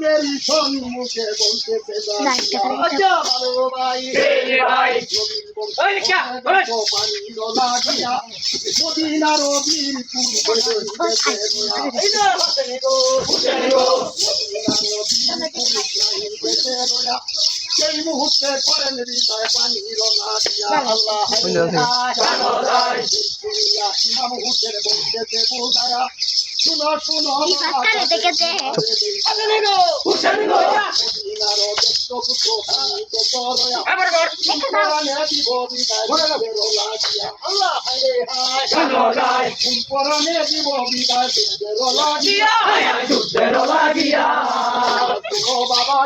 লোকেরই সম্মুখে বলতেছে আচ্ছা ভালো ভাই ভাই পানি লাগিয়া মদিনার সেই মুহূর্তে করেন হৃদয় পানি লাগিয়া আল্লাহ মুহূর্তের বলতেছে বোঝারা শুনো শুনো বাবা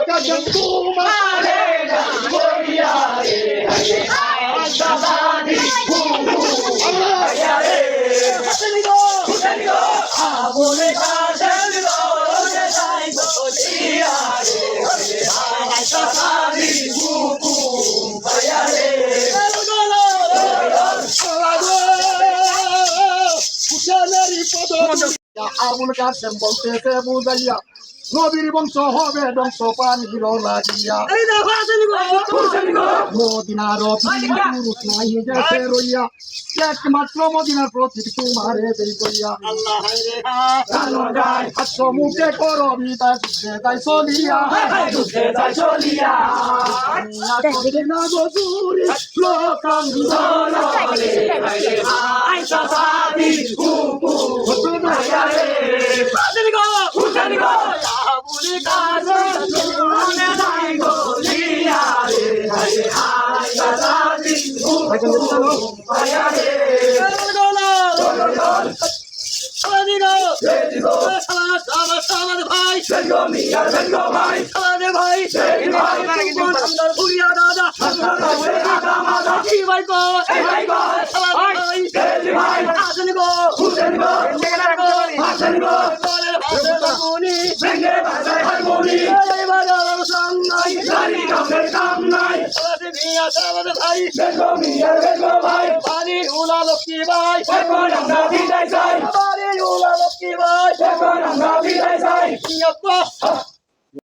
আবুল কাসেম বলতেছে বুঝাইয়া নবীর বংশ হবে ধ্বংস পানির লাগিয়া মদিনার পুরুষ নাই গেছে রইয়া একমাত্র মদিনার প্রতীক তোমারে দেই কইয়া আল্লাহ মুখে করো বিদায় যাই চলিয়া না গজুরি লক্ষ্মী ভাই